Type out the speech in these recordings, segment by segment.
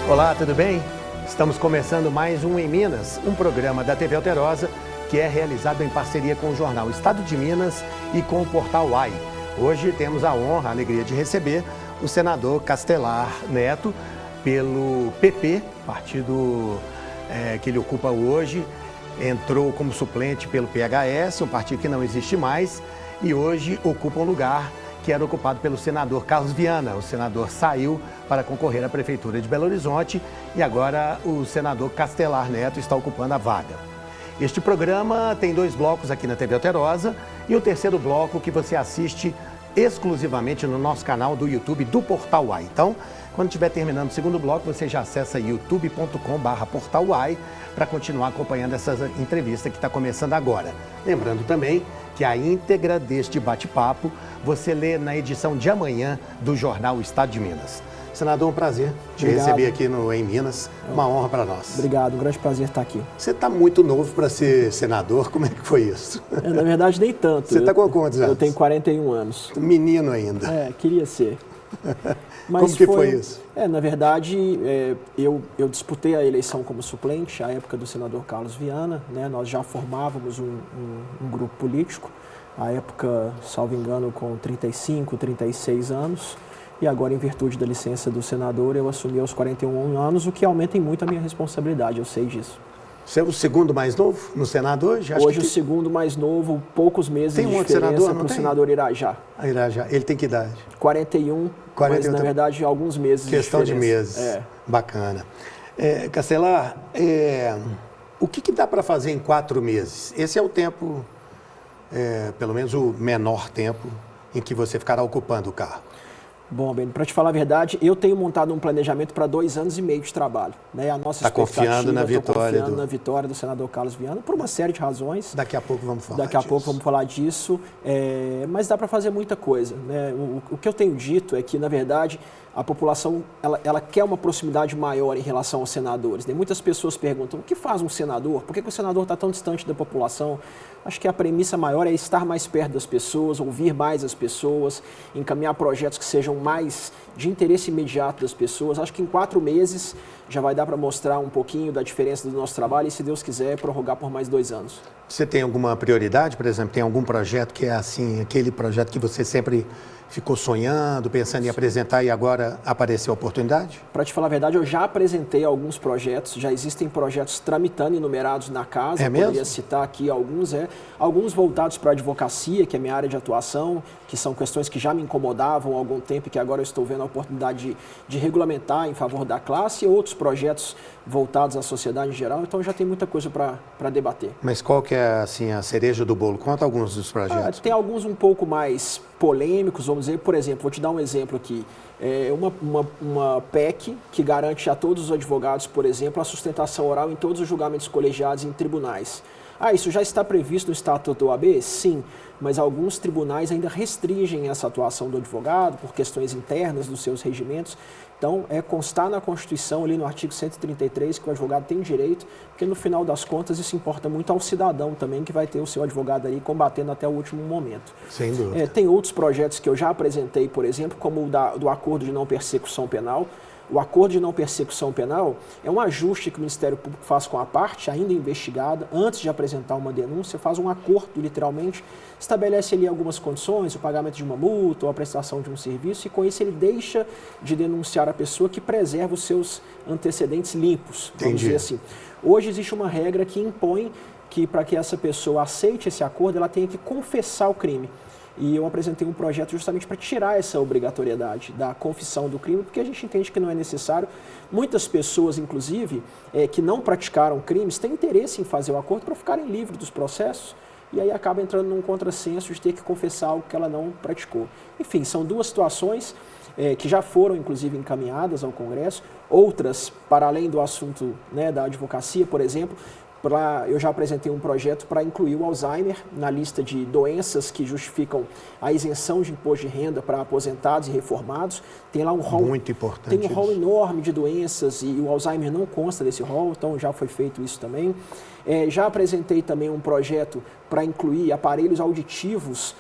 Olá, tudo bem? Estamos começando mais um Em Minas, um programa da TV Alterosa que é realizado em parceria com o jornal Estado de Minas e com o portal UAI. Hoje temos a honra, a alegria de receber o senador Castelar Neto pelo PP, partido que ele ocupa hoje. Entrou como suplente pelo PHS, um partido que não existe mais, e hoje ocupa um lugar que era ocupado pelo senador Carlos Viana. O senador saiu para concorrer à Prefeitura de Belo Horizonte e agora o senador Castelar Neto está ocupando a vaga. Este programa tem 2 blocos aqui na TV Alterosa e o terceiro bloco que você assiste exclusivamente no nosso canal do YouTube do Portal UAI. Então, quando estiver terminando o segundo bloco, você já acessa youtube.com/portaluai para continuar acompanhando essa entrevista que está começando agora. Lembrando também que a íntegra deste bate-papo você lê na edição de amanhã do jornal Estado de Minas. Senador, um prazer te receber aqui no Em Minas, uma honra para nós. Obrigado, um grande prazer estar aqui. Você está muito novo para ser senador, como é que foi isso? Na verdade, nem tanto. Você está com quantos anos? Eu tenho 41 anos. Menino ainda. Queria ser. Mas como que foi isso? Na verdade, eu disputei a eleição como suplente, à época do senador Carlos Viana, né? Nós já formávamos um grupo político, à época, salvo engano, com 35, 36 anos. E agora, em virtude da licença do senador, eu assumi aos 41 anos, o que aumenta muito a minha responsabilidade, eu sei disso. Você é o segundo mais novo no Senado hoje? Hoje o segundo mais novo, poucos meses de diferença para o senador Irajá. Irajá, ele tem que idade? 41, mas na verdade alguns meses de diferença. Questão de meses, bacana. Castelar, o que dá para fazer em 4 meses? Esse é o tempo, pelo menos o menor tempo, em que você ficará ocupando o cargo. Bom, Beni, para te falar a verdade, eu tenho montado um planejamento para 2 anos e meio de trabalho. Né? A nossa expectativa, confiando na vitória na vitória do senador Carlos Viana, por uma série de razões. Daqui a pouco vamos falar Daqui a pouco vamos falar disso, mas dá para fazer muita coisa. Né? O que eu tenho dito é que, na verdade, a população ela quer uma proximidade maior em relação aos senadores. Né? Muitas pessoas perguntam, o que faz um senador? Por que o senador está tão distante da população? Acho que a premissa maior é estar mais perto das pessoas, ouvir mais as pessoas, encaminhar projetos que sejam mais de interesse imediato das pessoas. Acho que em 4 meses já vai dar para mostrar um pouquinho da diferença do nosso trabalho e, se Deus quiser, prorrogar por mais 2 anos. Você tem alguma prioridade, por exemplo? Tem algum projeto que é assim, aquele projeto que você sempre ficou sonhando, pensando em apresentar e agora apareceu a oportunidade? Para te falar a verdade, eu já apresentei alguns projetos, já existem projetos tramitando e enumerados na casa. É mesmo? Poderia citar aqui alguns, alguns voltados para a advocacia, que é minha área de atuação, que são questões que já me incomodavam há algum tempo e que agora eu estou vendo a oportunidade de regulamentar em favor da classe, e outros projetos voltados à sociedade em geral. Então já tem muita coisa para debater. Mas qual que é assim, a cereja do bolo? Conta alguns dos projetos. Tem alguns um pouco mais polêmicos, vamos dizer. Por exemplo, vou te dar um exemplo aqui. Uma PEC que garante a todos os advogados, por exemplo, a sustentação oral em todos os julgamentos colegiados em tribunais. Isso já está previsto no Estatuto da OAB? Sim, mas alguns tribunais ainda restringem essa atuação do advogado por questões internas dos seus regimentos. Então, constar na Constituição, ali no artigo 133, que o advogado tem direito, porque no final das contas isso importa muito ao cidadão também, que vai ter o seu advogado ali combatendo até o último momento. Sem dúvida. Tem outros projetos que eu já apresentei, por exemplo, como o do Acordo de Não Persecução Penal. O acordo de não persecução penal é um ajuste que o Ministério Público faz com a parte ainda investigada, antes de apresentar uma denúncia, faz um acordo, literalmente, estabelece ali algumas condições, o pagamento de uma multa ou a prestação de um serviço, e com isso ele deixa de denunciar a pessoa, que preserva os seus antecedentes limpos, vamos dizer assim. Hoje existe uma regra que impõe que, para que essa pessoa aceite esse acordo, ela tenha que confessar o crime. E eu apresentei um projeto justamente para tirar essa obrigatoriedade da confissão do crime, porque a gente entende que não é necessário. Muitas pessoas, inclusive, que não praticaram crimes, têm interesse em fazer o acordo para ficarem livres dos processos, e aí acaba entrando num contrassenso de ter que confessar algo que ela não praticou. Enfim, são 2 situações que já foram, inclusive, encaminhadas ao Congresso. Outras, para além do assunto, né, da advocacia, por exemplo, eu já apresentei um projeto para incluir o Alzheimer na lista de doenças que justificam a isenção de imposto de renda para aposentados e reformados. Tem lá um rol muito importante. Tem um rol enorme de doenças e o Alzheimer não consta desse rol, então já foi feito isso também. Já apresentei também um projeto para incluir aparelhos auditivos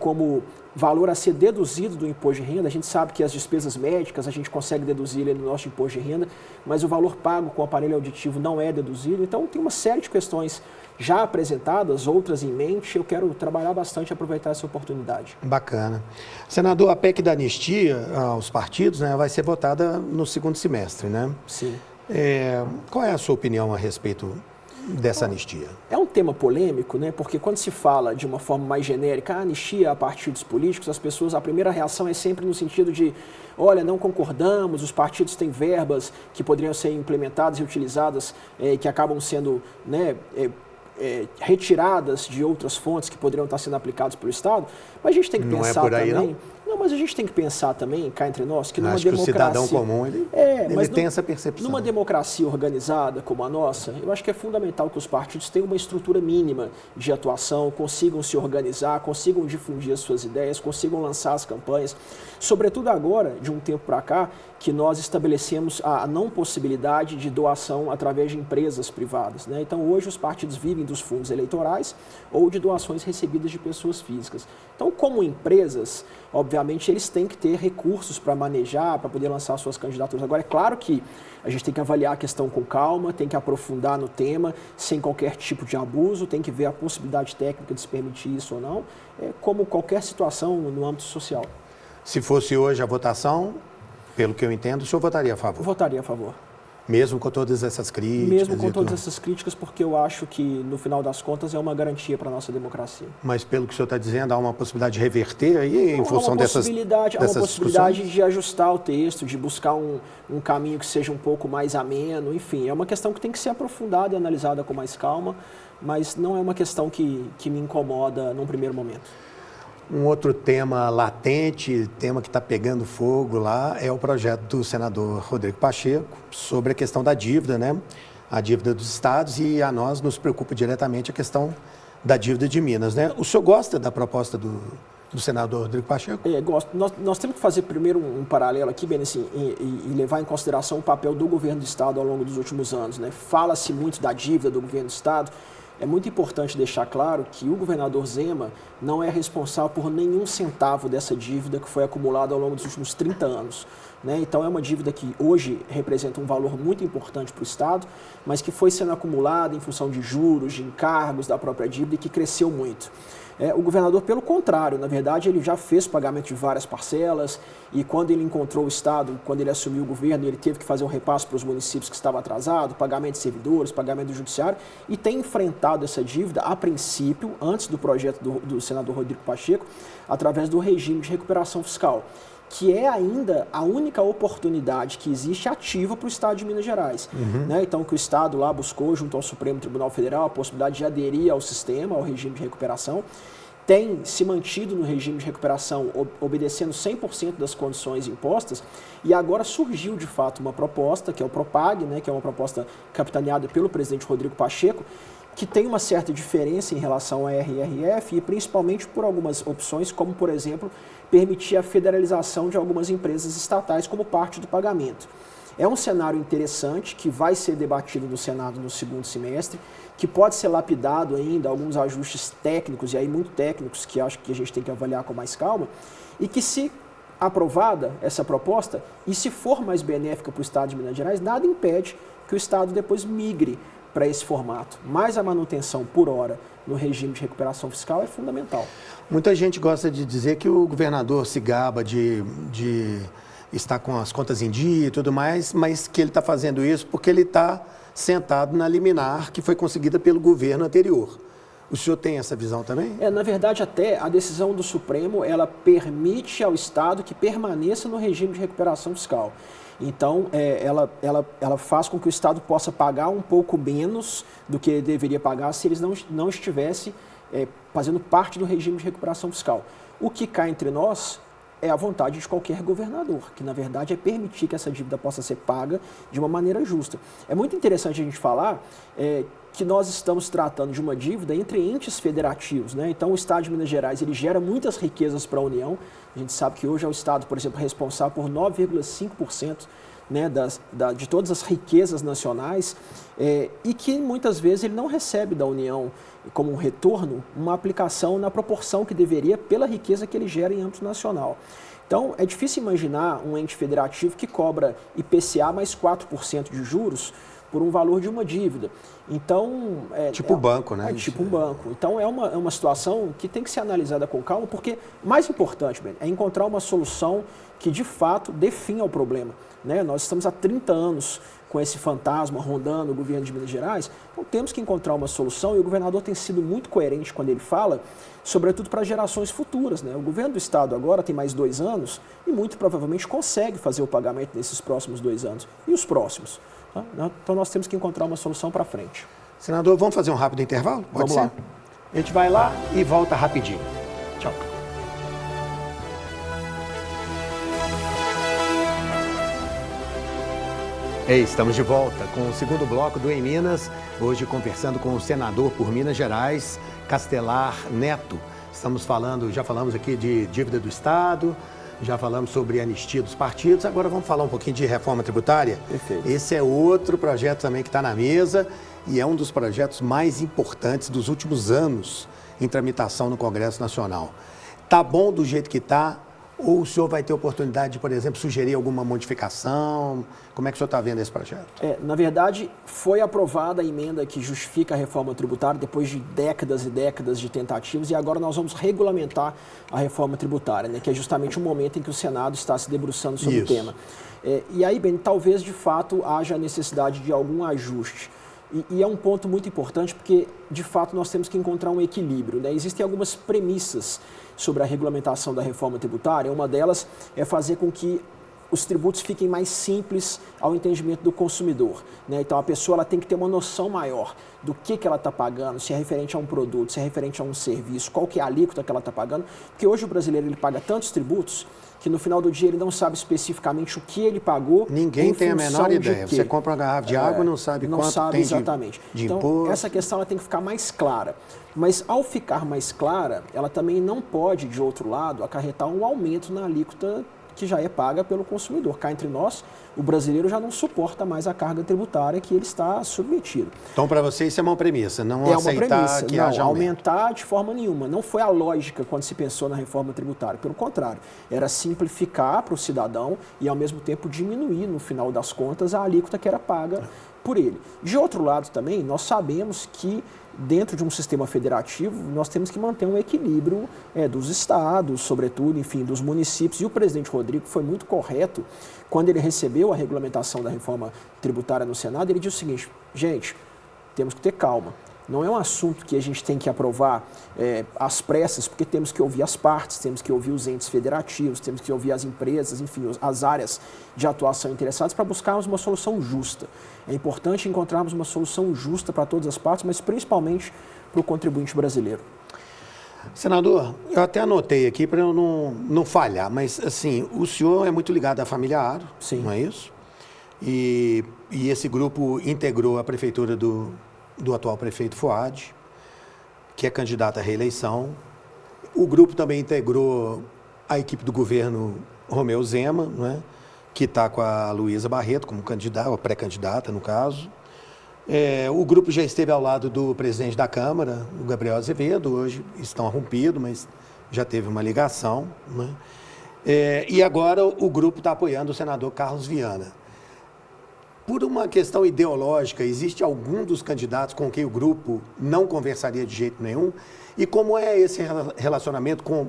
como valor a ser deduzido do imposto de renda. A gente sabe que as despesas médicas a gente consegue deduzir ele no nosso imposto de renda, mas o valor pago com o aparelho auditivo não é deduzido. Então, tem uma série de questões já apresentadas, outras em mente. Eu quero trabalhar bastante e aproveitar essa oportunidade. Bacana. Senador, a PEC da anistia aos partidos, né, vai ser votada no segundo semestre, né? Sim. Qual é a sua opinião a respeito dessa anistia? É um tema polêmico, né? Porque quando se fala de uma forma mais genérica, a anistia a partidos políticos, as pessoas, a primeira reação é sempre no sentido de, olha, não concordamos, os partidos têm verbas que poderiam ser implementadas e utilizadas, que acabam sendo, né, retiradas de outras fontes que poderiam estar sendo aplicadas pelo Estado, mas a gente tem que pensar por aí, também... Não, mas a gente tem que pensar também, cá entre nós, que numa Acho democracia... que o cidadão comum, ele tem essa percepção. Numa democracia organizada como a nossa, eu acho que é fundamental que os partidos tenham uma estrutura mínima de atuação, consigam se organizar, consigam difundir as suas ideias, consigam lançar as campanhas. Sobretudo agora, de um tempo para cá, que nós estabelecemos a não possibilidade de doação através de empresas privadas, né? Então, hoje, os partidos vivem dos fundos eleitorais ou de doações recebidas de pessoas físicas. Então, como empresas, obviamente, eles têm que ter recursos para manejar, para poder lançar suas candidaturas. Agora, é claro que a gente tem que avaliar a questão com calma, tem que aprofundar no tema, sem qualquer tipo de abuso, tem que ver a possibilidade técnica de se permitir isso ou não, como qualquer situação no âmbito social. Se fosse hoje a votação, pelo que eu entendo, o senhor votaria a favor? Votaria a favor. Mesmo com todas essas críticas? Mesmo com todas essas críticas, porque eu acho que, no final das contas, é uma garantia para a nossa democracia. Mas, pelo que o senhor está dizendo, há uma possibilidade de reverter aí, em função dessas discussões? Há uma possibilidade de ajustar o texto, de buscar um caminho que seja um pouco mais ameno, enfim. É uma questão que tem que ser aprofundada e analisada com mais calma, mas não é uma questão que me incomoda num primeiro momento. Um outro tema latente, tema que está pegando fogo lá, é o projeto do senador Rodrigo Pacheco sobre a questão da dívida, né? A dívida dos estados, e a nós nos preocupa diretamente a questão da dívida de Minas, né? O senhor gosta da proposta do senador Rodrigo Pacheco? Gosto. Nós temos que fazer primeiro um paralelo aqui, bem assim, e levar em consideração o papel do governo do estado ao longo dos últimos anos, né? Fala-se muito da dívida do governo do estado. É muito importante deixar claro que o governador Zema não é responsável por nenhum centavo dessa dívida que foi acumulada ao longo dos últimos 30 anos. Né? Então, é uma dívida que hoje representa um valor muito importante para o Estado, mas que foi sendo acumulada em função de juros, de encargos da própria dívida e que cresceu muito. O governador, pelo contrário, na verdade, ele já fez pagamento de várias parcelas e quando ele encontrou o Estado, quando ele assumiu o governo, ele teve que fazer um repasse para os municípios que estava atrasado, pagamento de servidores, pagamento do judiciário, e tem enfrentado essa dívida, a princípio, antes do projeto do senador Rodrigo Pacheco, através do regime de recuperação fiscal, que é ainda a única oportunidade que existe ativa para o Estado de Minas Gerais. Né? Então, que o Estado lá buscou, junto ao Supremo Tribunal Federal, a possibilidade de aderir ao sistema, ao regime de recuperação, tem se mantido no regime de recuperação, obedecendo 100% das condições impostas, e agora surgiu, de fato, uma proposta, que é o PROPAG, né? Que é uma proposta capitaneada pelo presidente Rodrigo Pacheco, que tem uma certa diferença em relação à RRF e principalmente por algumas opções, como, por exemplo, permitir a federalização de algumas empresas estatais como parte do pagamento. É um cenário interessante que vai ser debatido no Senado no segundo semestre, que pode ser lapidado ainda, alguns ajustes técnicos, e aí muito técnicos, que acho que a gente tem que avaliar com mais calma, e que, se aprovada essa proposta, e se for mais benéfica para o Estado de Minas Gerais, nada impede que o Estado depois migre para esse formato. Mas a manutenção por hora no regime de recuperação fiscal é fundamental. Muita gente gosta de dizer que o governador se gaba de estar com as contas em dia e tudo mais, mas que ele está fazendo isso porque ele está sentado na liminar que foi conseguida pelo governo anterior. O senhor tem essa visão também? Na verdade, até a decisão do Supremo, ela permite ao Estado que permaneça no regime de recuperação fiscal. Então, ela faz com que o Estado possa pagar um pouco menos do que ele deveria pagar se eles não estivesse fazendo parte do regime de recuperação fiscal. O que cá entre nós é a vontade de qualquer governador, que na verdade é permitir que essa dívida possa ser paga de uma maneira justa. É muito interessante a gente falar que nós estamos tratando de uma dívida entre entes federativos, né? Então, o Estado de Minas Gerais ele gera muitas riquezas para a União. A gente sabe que hoje é o Estado, por exemplo, responsável por 9,5%, né, de todas as riquezas nacionais, e que muitas vezes ele não recebe da União como um retorno uma aplicação na proporção que deveria pela riqueza que ele gera em âmbito nacional. Então, é difícil imaginar um ente federativo que cobra IPCA mais 4% de juros por um valor de uma dívida. Então, tipo um banco, né? Tipo um banco. Então, é uma situação que tem que ser analisada com calma, porque o mais importante, Ben, é encontrar uma solução que, de fato, dê fim ao problema. Né? Nós estamos há 30 anos com esse fantasma rondando o governo de Minas Gerais, então temos que encontrar uma solução, e o governador tem sido muito coerente quando ele fala, sobretudo para gerações futuras. Né? O governo do Estado agora tem mais 2 anos e muito provavelmente consegue fazer o pagamento nesses próximos 2 anos. E os próximos? Tá? Então nós temos que encontrar uma solução para frente. Senador, vamos fazer um rápido intervalo? Pode Vamos ser? lá. A gente vai lá e volta rapidinho. Tchau. Estamos de volta com o segundo bloco do Em Minas, hoje conversando com o senador por Minas Gerais, Castelar Neto. Já falamos aqui de dívida do Estado, já falamos sobre anistia dos partidos, agora vamos falar um pouquinho de reforma tributária. Perfeito. Esse é outro projeto também que está na mesa e é um dos projetos mais importantes dos últimos anos em tramitação no Congresso Nacional. Tá bom do jeito que está? Ou o senhor vai ter oportunidade de, por exemplo, sugerir alguma modificação? Como é que o senhor está vendo esse projeto? Na verdade, foi aprovada a emenda que justifica a reforma tributária depois de décadas e décadas de tentativas, e agora nós vamos regulamentar a reforma tributária, né, que é justamente o momento em que o Senado está se debruçando sobre o tema. E aí, Ben, talvez de fato haja a necessidade de algum ajuste. E é um ponto muito importante porque, de fato, nós temos que encontrar um equilíbrio. Né? Existem algumas premissas sobre a regulamentação da reforma tributária. Uma delas é fazer com que os tributos fiquem mais simples ao entendimento do consumidor. Né? Então, a pessoa ela tem que ter uma noção maior do que ela está pagando, se é referente a um produto, se é referente a um serviço, qual que é a alíquota que ela está pagando. Porque hoje o brasileiro ele paga tantos tributos que no final do dia ele não sabe especificamente o que ele pagou. Ninguém tem a menor ideia. Você compra uma garrafa de água e não sabe quanto tem exatamente. de então, imposto. Essa questão ela tem que ficar mais clara. Mas ao ficar mais clara, ela também não pode, de outro lado, acarretar um aumento na alíquota que já é paga pelo consumidor. Cá entre nós, o brasileiro já não suporta mais a carga tributária que ele está submetido. Então, para você, isso é uma premissa, não aceitar que haja aumento. Aumentar de forma nenhuma. Não foi a lógica quando se pensou na reforma tributária. Pelo contrário, era simplificar para o cidadão e, ao mesmo tempo, diminuir, no final das contas, a alíquota que era paga por ele. De outro lado, também, nós sabemos que dentro de um sistema federativo, nós temos que manter um equilíbrio dos estados, sobretudo, enfim, dos municípios. E o presidente Rodrigo foi muito correto quando ele recebeu a regulamentação da reforma tributária no Senado. Ele disse o seguinte: gente, temos que ter calma. Não é um assunto que a gente tem que aprovar às pressas, porque temos que ouvir as partes, temos que ouvir os entes federativos, temos que ouvir as empresas, enfim, as áreas de atuação interessadas para buscarmos uma solução justa. É importante encontrarmos uma solução justa para todas as partes, mas principalmente para o contribuinte brasileiro. Senador, eu até anotei aqui para eu não falhar, mas assim, o senhor é muito ligado à família Aro, Sim. Não é isso? E esse grupo integrou a prefeitura do atual prefeito Fuad, que é candidato à reeleição. O grupo também integrou a equipe do governo Romeu Zema, não é? Que está com a Luísa Barreto como candidata, ou pré-candidata, no caso. O grupo já esteve ao lado do presidente da Câmara, o Gabriel Azevedo, hoje estão rompidos, mas já teve uma ligação. Não é? E agora o grupo está apoiando o senador Carlos Viana. Por uma questão ideológica, existe algum dos candidatos com quem o grupo não conversaria de jeito nenhum? E como é esse relacionamento com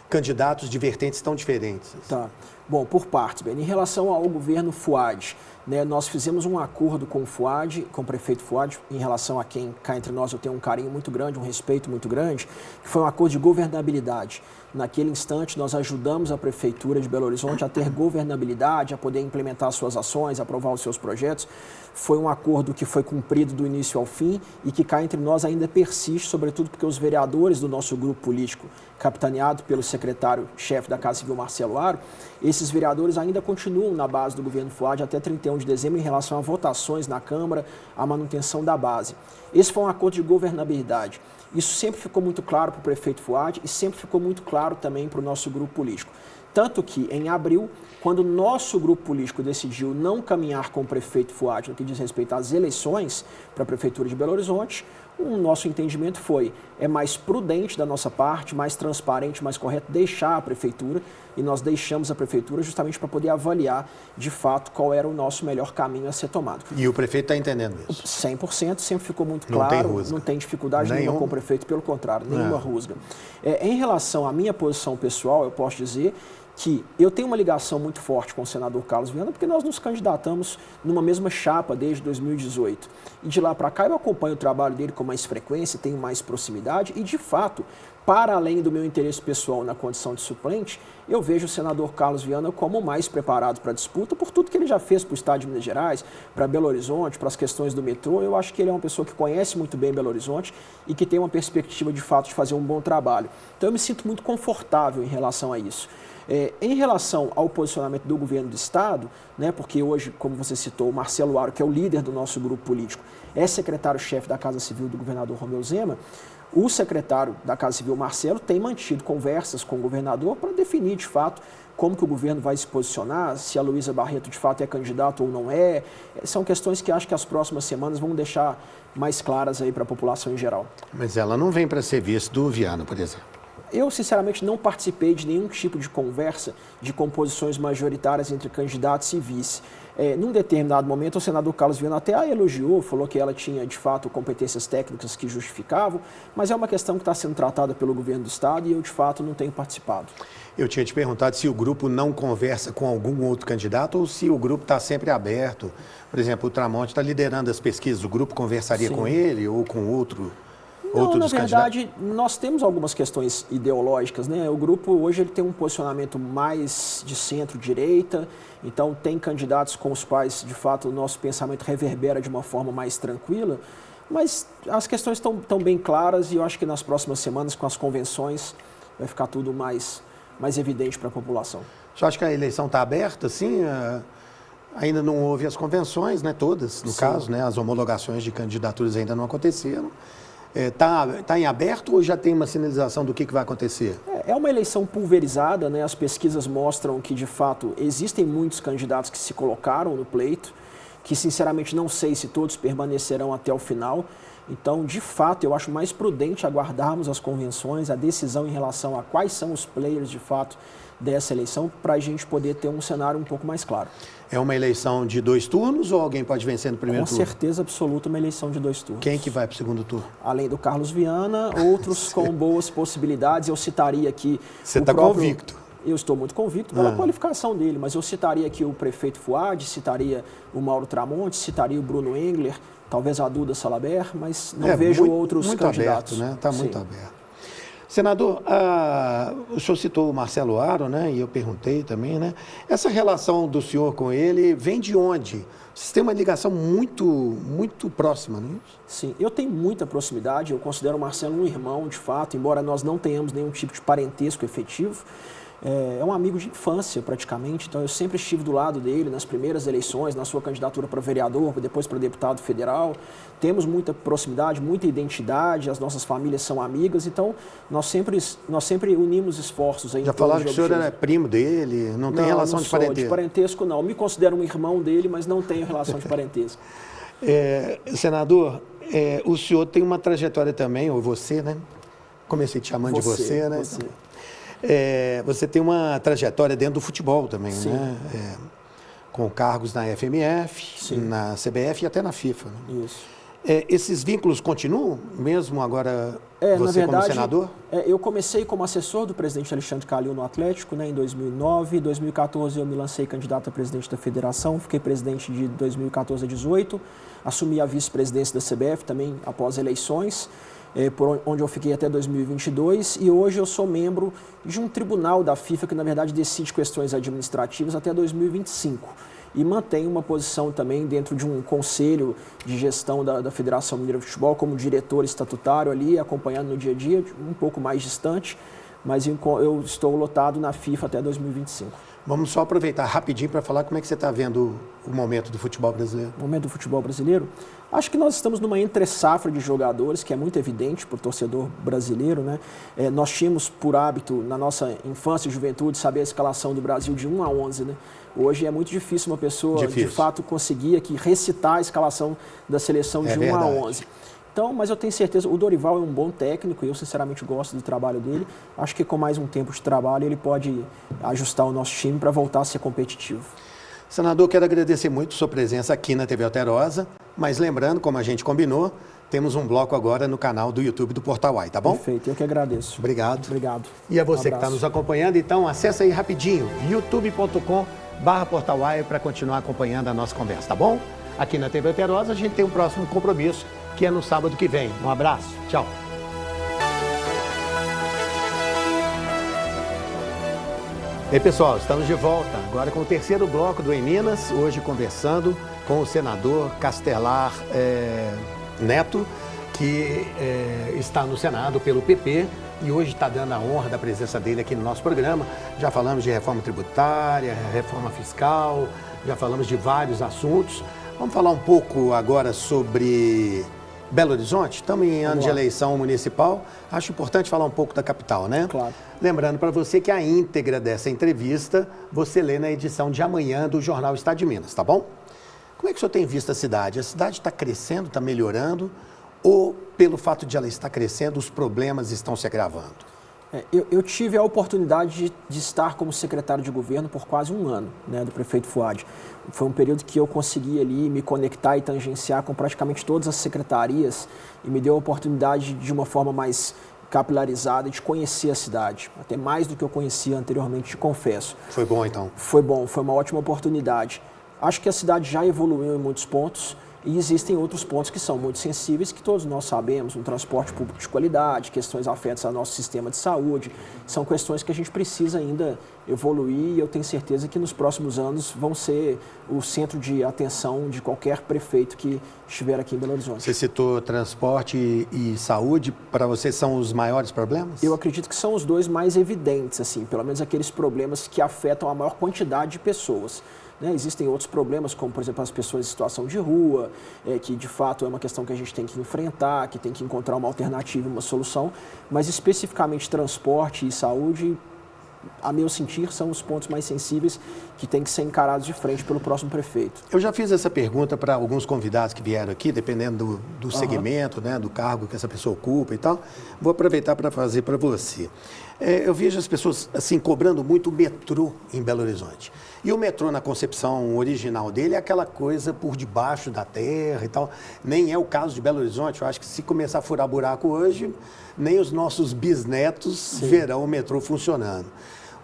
candidatos de vertentes tão diferentes? Tá. Bom, por partes, Ben. Em relação ao governo Fuad, né, nós fizemos um acordo com o Fuad, com o prefeito Fuad, em relação a quem cá entre nós eu tenho um carinho muito grande, um respeito muito grande, que foi um acordo de governabilidade. Naquele instante, nós ajudamos a Prefeitura de Belo Horizonte a ter governabilidade, a poder implementar suas ações, aprovar os seus projetos. Foi um acordo que foi cumprido do início ao fim e que cá entre nós ainda persiste, sobretudo porque os vereadores do nosso grupo político, capitaneado pelo secretário-chefe da Casa Civil, Marcelo Aro, esse esses vereadores ainda continuam na base do governo Fuad até 31 de dezembro em relação a votações na Câmara, a manutenção da base. Esse foi um acordo de governabilidade. Isso sempre ficou muito claro para o prefeito Fuad e sempre ficou muito claro também para o nosso grupo político. Tanto que, em abril, quando o nosso grupo político decidiu não caminhar com o prefeito Fuad no que diz respeito às eleições para a Prefeitura de Belo Horizonte, o nosso entendimento foi, é mais prudente da nossa parte, mais transparente, mais correto deixar a Prefeitura, e nós deixamos a Prefeitura justamente para poder avaliar, de fato, qual era o nosso melhor caminho a ser tomado. E o prefeito está entendendo isso? 100%, sempre ficou muito claro, não tem dificuldade nenhuma com o prefeito, pelo contrário, nenhuma rusga. Em relação à minha posição pessoal, eu posso dizer que eu tenho uma ligação muito forte com o senador Carlos Viana, porque nós nos candidatamos numa mesma chapa desde 2018. E de lá para cá eu acompanho o trabalho dele com mais frequência, tenho mais proximidade e, de fato, para além do meu interesse pessoal na condição de suplente, eu vejo o senador Carlos Viana como o mais preparado para a disputa por tudo que ele já fez para o estado de Minas Gerais, para Belo Horizonte, para as questões do metrô. Eu acho que ele é uma pessoa que conhece muito bem Belo Horizonte e que tem uma perspectiva, de fato, de fazer um bom trabalho. Então eu me sinto muito confortável em relação a isso. Em relação ao posicionamento do governo do Estado, né, porque hoje, como você citou, o Marcelo Aro, que é o líder do nosso grupo político, é secretário-chefe da Casa Civil do governador Romeu Zema, o secretário da Casa Civil, Marcelo, tem mantido conversas com o governador para definir, de fato, como que o governo vai se posicionar, se a Luísa Barreto, de fato, é candidata ou não é. São questões que acho que as próximas semanas vão deixar mais claras aí para a população em geral. Mas ela não vem para serviço do Viana, por exemplo? Eu, sinceramente, não participei de nenhum tipo de conversa de composições majoritárias entre candidatos e vice. Num determinado momento, o senador Carlos Viana até a elogiou, falou que ela tinha, de fato, competências técnicas que justificavam, mas é uma questão que está sendo tratada pelo governo do Estado e eu, de fato, não tenho participado. Eu tinha te perguntado se o grupo não conversa com algum outro candidato ou se o grupo está sempre aberto. Por exemplo, o Tramonte está liderando as pesquisas, o grupo conversaria com ele ou com outro? Não, na verdade, nós temos algumas questões ideológicas, né? O grupo hoje ele tem um posicionamento mais de centro-direita, então tem candidatos com os quais, de fato, o nosso pensamento reverbera de uma forma mais tranquila, mas as questões estão bem claras e eu acho que nas próximas semanas, com as convenções, vai ficar tudo mais evidente para a população. Você acha que a eleição está aberta, assim? Ainda não houve as convenções, né? Todas, no caso, né? As homologações de candidaturas ainda não aconteceram. Está em aberto ou já tem uma sinalização do que vai acontecer? É uma eleição pulverizada, né? As pesquisas mostram que, de fato, existem muitos candidatos que se colocaram no pleito, que, sinceramente, não sei se todos permanecerão até o final. Então, de fato, eu acho mais prudente aguardarmos as convenções, a decisão em relação a quais são os players, de fato, dessa eleição, para a gente poder ter um cenário um pouco mais claro. É uma eleição de 2 turnos ou alguém pode vencer no primeiro turno? Com certeza absoluta, uma eleição de 2 turnos. Quem que vai para o segundo turno? Além do Carlos Viana, outros com boas possibilidades. Eu citaria aqui... Você está convicto? Eu estou muito convicto pela qualificação dele, mas eu citaria aqui o prefeito Fuad, citaria o Mauro Tramonte, citaria o Bruno Engler, talvez a Duda Salaber, mas não vejo outros candidatos. Muito aberto, né? Está muito aberto. Senador, o senhor citou o Marcelo Aro, né? E eu perguntei também, né? Essa relação do senhor com ele vem de onde? Vocês têm uma ligação muito próxima, não é isso? Sim, eu tenho muita proximidade, eu considero o Marcelo um irmão, de fato, embora nós não tenhamos nenhum tipo de parentesco efetivo. É um amigo de infância, praticamente, então eu sempre estive do lado dele nas primeiras eleições, na sua candidatura para vereador, depois para deputado federal. Temos muita proximidade, muita identidade, as nossas famílias são amigas, então nós sempre unimos esforços. Já falaram que o senhor é primo dele, não tem relação de parentesco? De parentesco não, me considero um irmão dele, mas não tenho relação de parentesco. Senador, o senhor tem uma trajetória também, ou você, né? Comecei te chamando de você, né? Você. Você tem uma trajetória dentro do futebol também, Sim. né? Com cargos na FMF, Sim. na CBF e até na FIFA. Né? Isso. Esses vínculos continuam, mesmo agora você na verdade, como senador? Eu comecei como assessor do presidente Alexandre Calil no Atlético, né, em 2009. Em 2014 eu me lancei candidato a presidente da federação, fiquei presidente de 2014 a 2018, assumi a vice-presidência da CBF também após eleições, por onde eu fiquei até 2022, e hoje eu sou membro de um tribunal da FIFA que, na verdade, decide questões administrativas até 2025. E mantenho uma posição também dentro de um conselho de gestão da Federação Mineira de Futebol, como diretor estatutário ali, acompanhando no dia a dia, um pouco mais distante, mas eu estou lotado na FIFA até 2025. Vamos só aproveitar rapidinho para falar como é que você está vendo o momento do futebol brasileiro. O momento do futebol brasileiro? Acho que nós estamos numa entre-safra de jogadores, que é muito evidente para o torcedor brasileiro, né? Nós tínhamos por hábito, na nossa infância e juventude, saber a escalação do Brasil de 1 a 11, né? Hoje é muito difícil uma pessoa, de fato, conseguir aqui recitar a escalação da seleção de 1 a 11. Então, mas eu tenho certeza, o Dorival é um bom técnico e eu sinceramente gosto do trabalho dele. Acho que com mais um tempo de trabalho ele pode ajustar o nosso time para voltar a ser competitivo. Senador, quero agradecer muito a sua presença aqui na TV Alterosa, mas lembrando, como a gente combinou, temos um bloco agora no canal do YouTube do Portal UAI, tá bom? Perfeito, eu que agradeço. Obrigado. Obrigado. E a você que está nos acompanhando, então acessa aí rapidinho, youtube.com/Portal UAI para continuar acompanhando a nossa conversa, tá bom? Aqui na TV Alterosa a gente tem um próximo compromisso, que é no sábado que vem. Um abraço, tchau. Ei, pessoal, estamos de volta agora com o terceiro bloco do Em Minas, hoje conversando com o senador Castelar Neto, que está no Senado pelo PP e hoje está dando a honra da presença dele aqui no nosso programa. Já falamos de reforma tributária, reforma fiscal, já falamos de vários assuntos. Vamos falar um pouco agora sobre Belo Horizonte. Estamos em ano de eleição municipal. Acho importante falar um pouco da capital, né? Claro. Lembrando para você que a íntegra dessa entrevista você lê na edição de amanhã do Jornal Estado de Minas, tá bom? Como é que o senhor tem visto a cidade? A cidade está crescendo, está melhorando? Ou, pelo fato de ela estar crescendo, os problemas estão se agravando? Eu tive a oportunidade de estar como secretário de governo por quase um ano, né, do prefeito Fuad. Foi um período que eu consegui ali me conectar e tangenciar com praticamente todas as secretarias e me deu a oportunidade de uma forma mais capilarizada de conhecer a cidade, até mais do que eu conhecia anteriormente, te confesso. Foi bom, então? Foi bom, foi uma ótima oportunidade. Acho que a cidade já evoluiu em muitos pontos. E existem outros pontos que são muito sensíveis, que todos nós sabemos, um transporte público de qualidade, questões afetas ao nosso sistema de saúde, são questões que a gente precisa ainda evoluir e eu tenho certeza que nos próximos anos vão ser o centro de atenção de qualquer prefeito que estiver aqui em Belo Horizonte. Você citou transporte e saúde, para você são os maiores problemas? Eu acredito que são os dois mais evidentes, assim, pelo menos aqueles problemas que afetam a maior quantidade de pessoas. Né? Existem outros problemas, como, por exemplo, as pessoas em situação de rua, que de fato é uma questão que a gente tem que enfrentar, que tem que encontrar uma alternativa, uma solução, mas especificamente transporte e saúde, a meu sentir, são os pontos mais sensíveis que têm que ser encarados de frente pelo próximo prefeito. Eu já fiz essa pergunta para alguns convidados que vieram aqui, dependendo do segmento, né, do cargo que essa pessoa ocupa e tal. Vou aproveitar para fazer para você. Eu vejo as pessoas assim cobrando muito o metrô em Belo Horizonte. E o metrô, na concepção original dele, é aquela coisa por debaixo da terra e tal. Nem é o caso de Belo Horizonte. Eu acho que se começar a furar buraco hoje, nem os nossos bisnetos verão o metrô funcionando.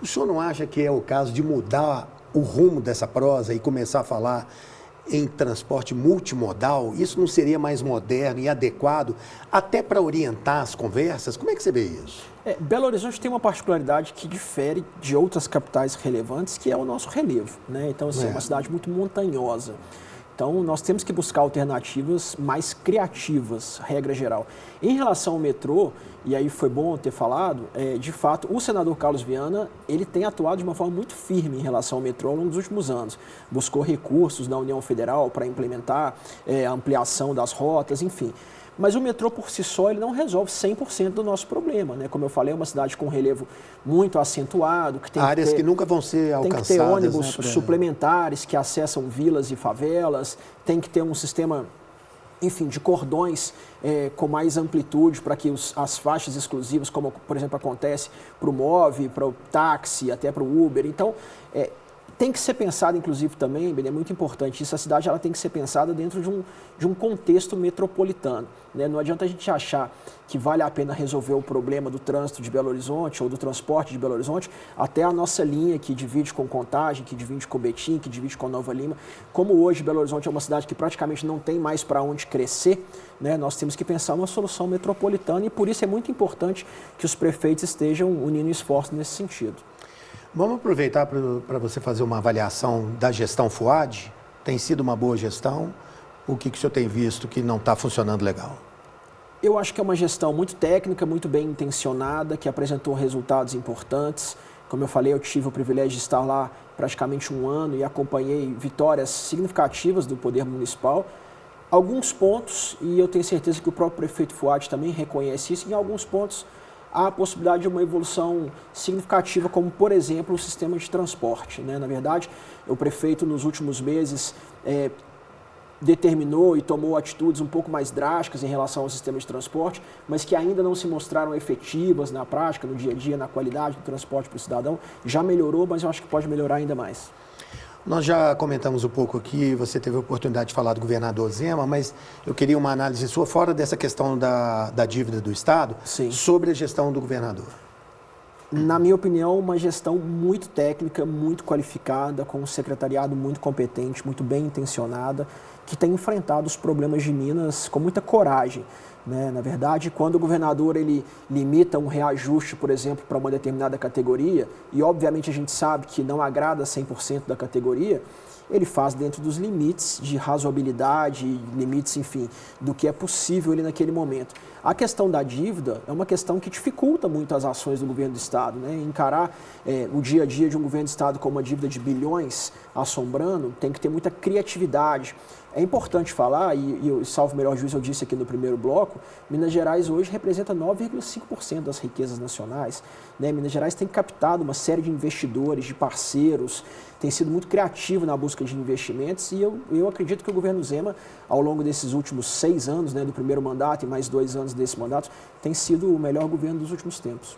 O senhor não acha que é o caso de mudar o rumo dessa prosa e começar a falar em transporte multimodal? Isso não seria mais moderno e adequado até para orientar as conversas? Como é que você vê isso? Belo Horizonte tem uma particularidade que difere de outras capitais relevantes, que é o nosso relevo, né? Então, assim, é uma cidade muito montanhosa. Então, nós temos que buscar alternativas mais criativas, regra geral. Em relação ao metrô, e aí foi bom ter falado, de fato, o senador Carlos Viana, ele tem atuado de uma forma muito firme em relação ao metrô ao longo dos últimos anos. Buscou recursos da União Federal para implementar a ampliação das rotas, enfim. Mas o metrô, por si só, ele não resolve 100% do nosso problema, né? Como eu falei, é uma cidade com relevo muito acentuado. Que tem áreas que nunca vão ser alcançadas. Tem que ter ônibus suplementares que acessam vilas e favelas, tem que ter um sistema, enfim, de cordões com mais amplitude para que as faixas exclusivas, como, por exemplo, acontece para o MOVE, para o táxi, até para o Uber. Então, tem que ser pensado, inclusive, também, é muito importante isso, a cidade ela tem que ser pensada dentro de um contexto metropolitano. Né? Não adianta a gente achar que vale a pena resolver o problema do trânsito de Belo Horizonte ou do transporte de Belo Horizonte até a nossa linha que divide com Contagem, que divide com Betim, que divide com Nova Lima. Como hoje Belo Horizonte é uma cidade que praticamente não tem mais para onde crescer, né? Nós temos que pensar uma solução metropolitana e por isso é muito importante que os prefeitos estejam unindo esforços nesse sentido. Vamos aproveitar para você fazer uma avaliação da gestão Fuad. Tem sido uma boa gestão? O que o senhor tem visto que não está funcionando legal? Eu acho que é uma gestão muito técnica, muito bem intencionada, que apresentou resultados importantes. Como eu falei, eu tive o privilégio de estar lá praticamente um ano e acompanhei vitórias significativas do poder municipal. Alguns pontos, e eu tenho certeza que o próprio prefeito Fuad também reconhece isso, em alguns pontos há a possibilidade de uma evolução significativa, como, por exemplo, o sistema de transporte, né? Na verdade, o prefeito, nos últimos meses, determinou e tomou atitudes um pouco mais drásticas em relação ao sistema de transporte, mas que ainda não se mostraram efetivas na prática, no dia a dia, na qualidade do transporte para o cidadão. Já melhorou, mas eu acho que pode melhorar ainda mais. Nós já comentamos um pouco aqui, você teve a oportunidade de falar do governador Zema, mas eu queria uma análise sua fora dessa questão da dívida do Estado, Sim, sobre a gestão do governador. Na minha opinião, uma gestão muito técnica, muito qualificada, com um secretariado muito competente, muito bem intencionada, que tem enfrentado os problemas de Minas com muita coragem, né? Na verdade, quando o governador ele limita um reajuste, por exemplo, para uma determinada categoria, e obviamente a gente sabe que não agrada 100% da categoria, ele faz dentro dos limites de razoabilidade, limites, enfim, do que é possível ali naquele momento. A questão da dívida é uma questão que dificulta muito as ações do governo do Estado, né? Encarar o dia a dia de um governo do Estado com uma dívida de bilhões assombrando, tem que ter muita criatividade. É importante falar, e eu, salvo o melhor juízo, eu disse aqui no primeiro bloco, Minas Gerais hoje representa 9,5% das riquezas nacionais, né? Minas Gerais tem captado uma série de investidores, de parceiros, tem sido muito criativo na busca de investimentos e eu acredito que o governo Zema, ao longo desses últimos 6 anos, né, do primeiro mandato e mais 2 anos desse mandato, tem sido o melhor governo dos últimos tempos.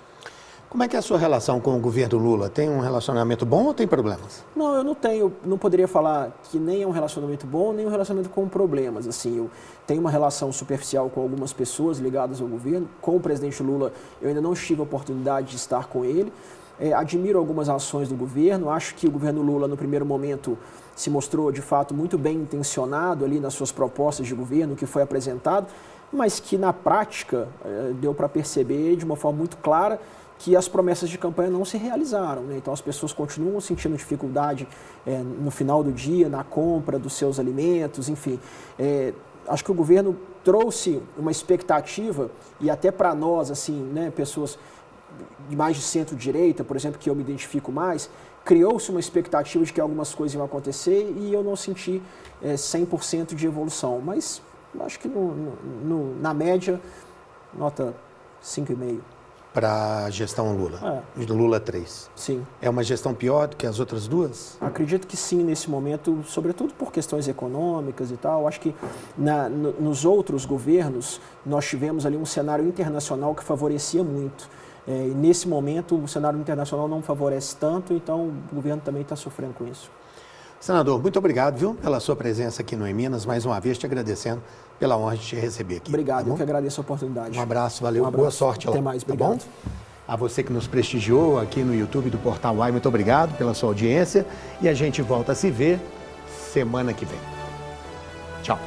Como é que é a sua relação com o governo Lula? Tem um relacionamento bom ou tem problemas? Não, eu não poderia falar que nem é um relacionamento bom, nem um relacionamento com problemas. Assim, eu tenho uma relação superficial com algumas pessoas ligadas ao governo. Com o presidente Lula, eu ainda não tive a oportunidade de estar com ele. Admiro algumas ações do governo, acho que o governo Lula, no primeiro momento, se mostrou, de fato, muito bem intencionado ali nas suas propostas de governo, que foi apresentado, mas que, na prática, deu para perceber de uma forma muito clara que as promessas de campanha não se realizaram, né? Então as pessoas continuam sentindo dificuldade no final do dia, na compra dos seus alimentos, enfim. Acho que o governo trouxe uma expectativa, e até para nós, assim, né, pessoas de mais de centro-direita, por exemplo, que eu me identifico mais, criou-se uma expectativa de que algumas coisas iam acontecer e eu não senti 100% de evolução. Mas acho que na média, nota 5,5. Para a gestão Lula, Lula 3. Sim. É uma gestão pior do que as outras duas? Acredito que sim, nesse momento, sobretudo por questões econômicas e tal. Acho que nos outros governos nós tivemos ali um cenário internacional que favorecia muito. E nesse momento o cenário internacional não favorece tanto, então o governo também está sofrendo com isso. Senador, muito obrigado, viu, pela sua presença aqui no Em Minas, mais uma vez te agradecendo pela honra de te receber aqui. Obrigado, tá, eu que agradeço a oportunidade. Um abraço, valeu, Um abraço. boa sorte lá. Até mais, tá obrigado. Bom? A você que nos prestigiou aqui no YouTube do Portal UAI, muito obrigado pela sua audiência e a gente volta a se ver semana que vem. Tchau.